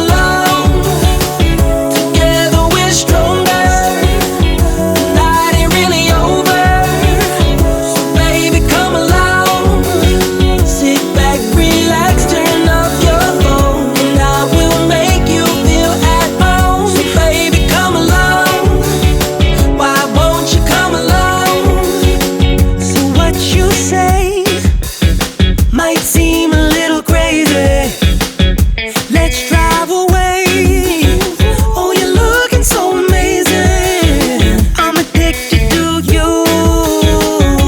along. Together we're stronger. The night ain't really over. So baby, come along. Sit back, relax, turn off your phone, and I will make you feel at home. So baby, come along. Why won't you come along? So what you say might seem a little crazy. Let's drive away. Oh, you're looking so amazing. I'm addicted to you.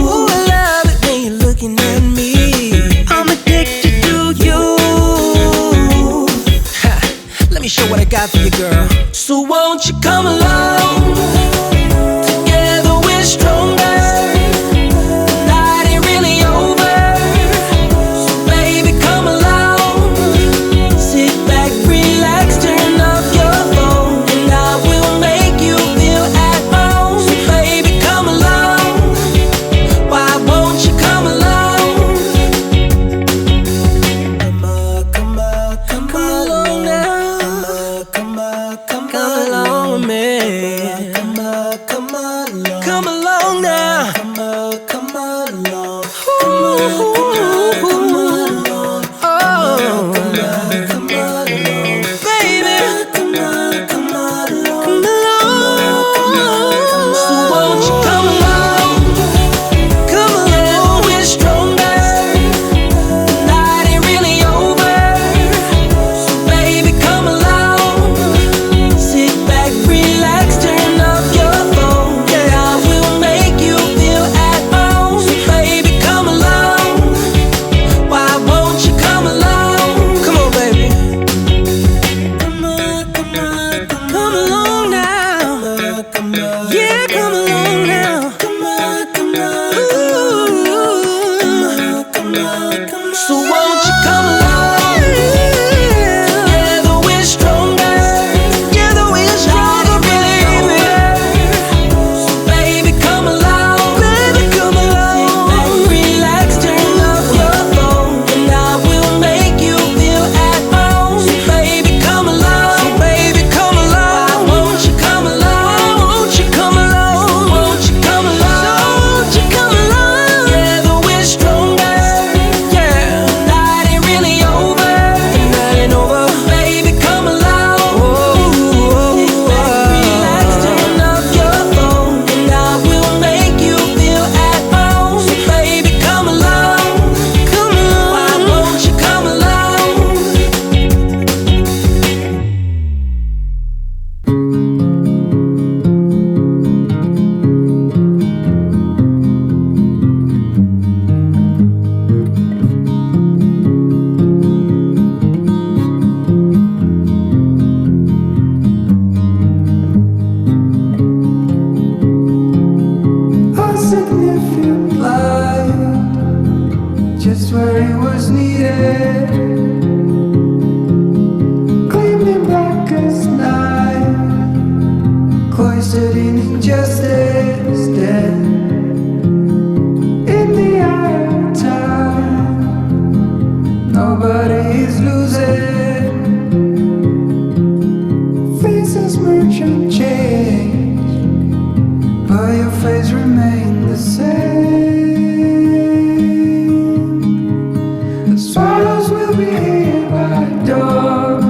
Oh, I love it when you're looking at me. I'm addicted to you. Ha, let me show what I got for you, girl. So won't you come along? Together we're stronger. The night ain't really over. So baby, come along. Sit back, relax, turn off your phone, and I will make you feel at home. So baby, come along. Why won't you come along? Come along now. Come along with me. Come along now. Come along. Baby, come along. So won't you come along? Come along, we're stronger. The night ain't really over. So baby, come along. Sit back, relax, turn off your phone, and I will make you feel at home. So baby, come along. Why won't you come along? Come on, baby. Come along now. Yeah, come along now. Ooh. So won't you come along? Together we're stronger. Together we're stronger, baby. So baby, come along. Baby, come along. Sit back, relax, turn off your phone, and I will make you feel at home. So baby, come along. So baby, come along. Why won't you come along? Won't you come along? Won't you come along? Won't you come along? Together we're stronger. Yeah, the night ain't really over. The night ain't over. Baby, come along. Sit back, relax, turn off your phone, and I will make you feel at home. So baby, come along. Come along. Why won't you come along? A significant light, just where it was needed, gleaming black as night, cloistered in injustice, dead in the eye of time. Nobody is losing, faces merge and change, but your face remained the same. The swallows will be here by dawn,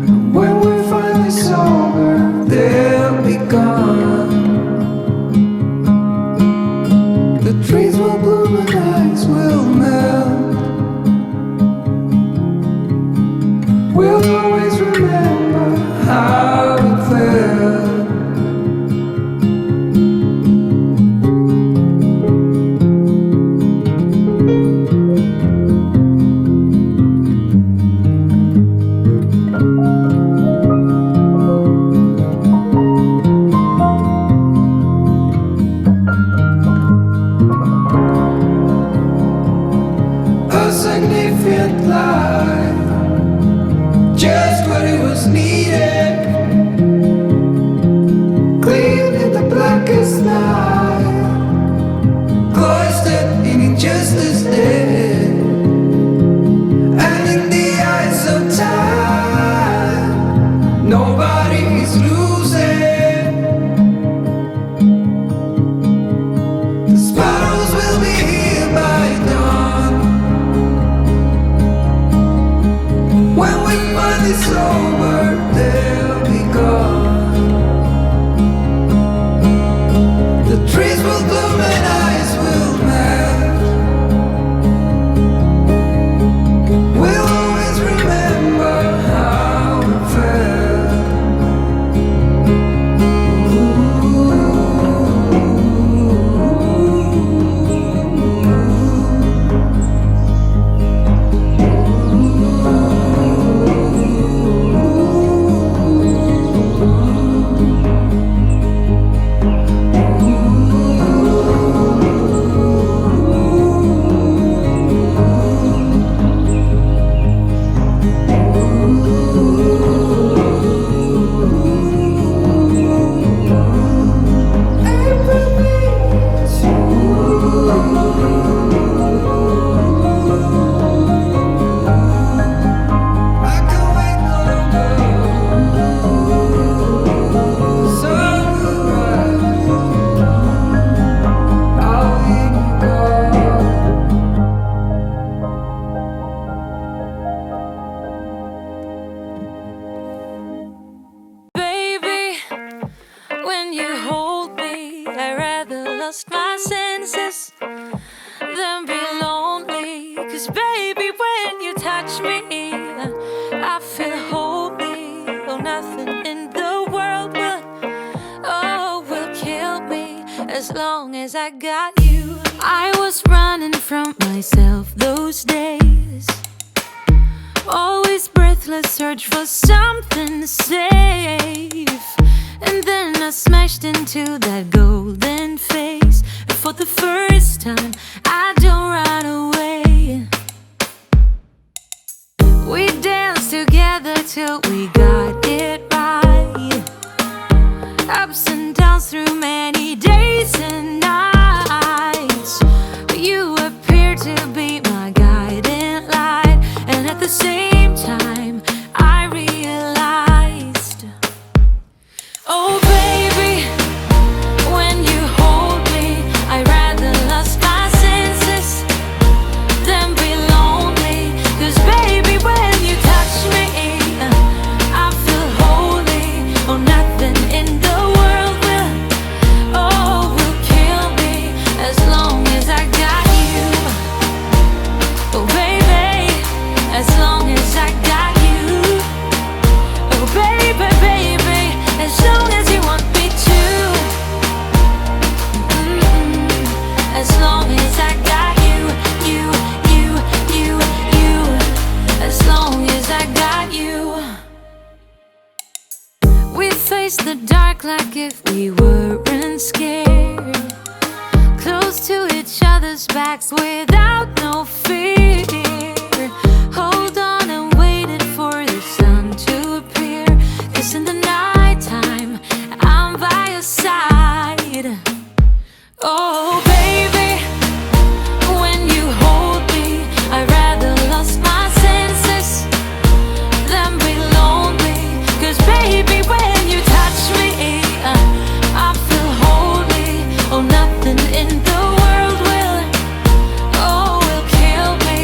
and when we're finally sober, they'll be gone. The trees will bloom and ice will melt. We'll always remember how it felt. A significant light, just what it was it's over, they'll be gone. The trees will bloom and ice will melt. We'll always remember how it felt. I can wait no longer. The sun will rise. I'll leave you gone. Baby, when you hold me, I rather lost my senses than be lonely. 'Cause baby, when you touch me, I feel holy. Oh, nothing in the world will kill me as long as I got you. I was running from myself those days, always breathless, search for something safe. And then I smashed into that golden face. And for the first time, I don't run away. We danced together till we got it right. Ups and downs through many days and nights. You appeared to be my guiding light. And at the same time, I realized, oh baby, when you hold me, I rather lost my senses than be lonely. 'Cause baby, when you touch me, I feel holy. Oh, nothing in the world will kill me as long as I got you. Oh baby, as long as I got you. Oh baby, baby, as long as you want me to. As long as I got you, you, you, you, you. As long as I got you. We faced the dark like if we weren't scared, close to each other's backs without no fear. Hold on and waited for the sun to appear. 'Cause in the nighttime, I'm by your side. Oh baby, when you hold me, I rather lost my senses than be lonely. 'Cause baby, when you touch me, I feel holy. Oh, nothing in the world will kill me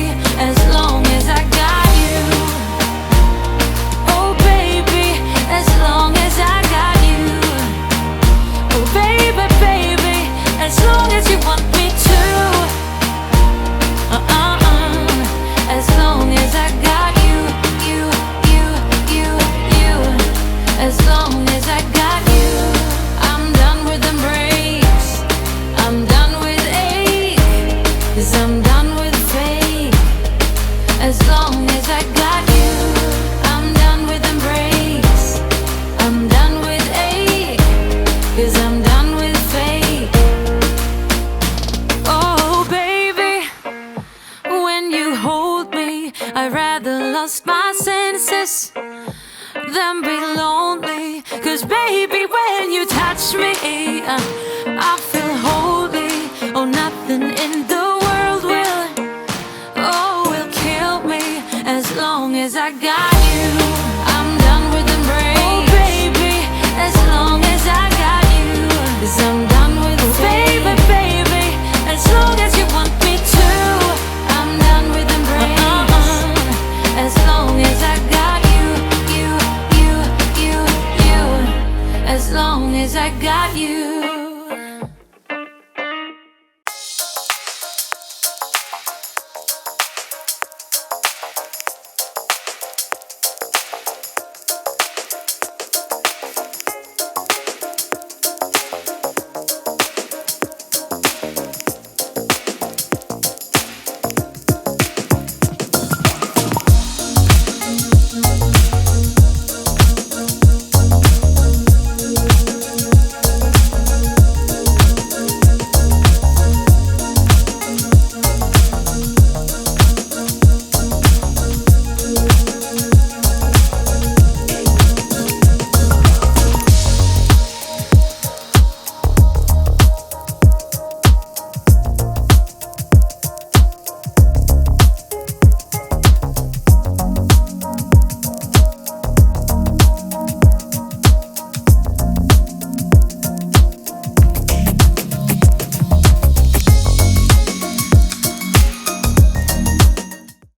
as long as I got you. Oh baby, as long as I got you. Oh baby, baby, as long as you want me to. As long as I got you, you, you, you, you. As long as I got you. I'm done with embrace, I'm done with ache. 'Cause I'm done with fake. As long as I got you. I'm done with embrace, I'm done with ache. 'Cause I'm done with fake. Oh baby, when you hold me, I rather lost my senses than be lonely. 'Cause baby, when you touch me, I feel holy. Oh, nothing in the world will kill me as long as I got you. I'm done with embrace. Oh baby, as long as I got you. 'Cause I'm done with baby, baby, as long as you want me to. I'm done with embrace. As long as I got you. 'cause I got you.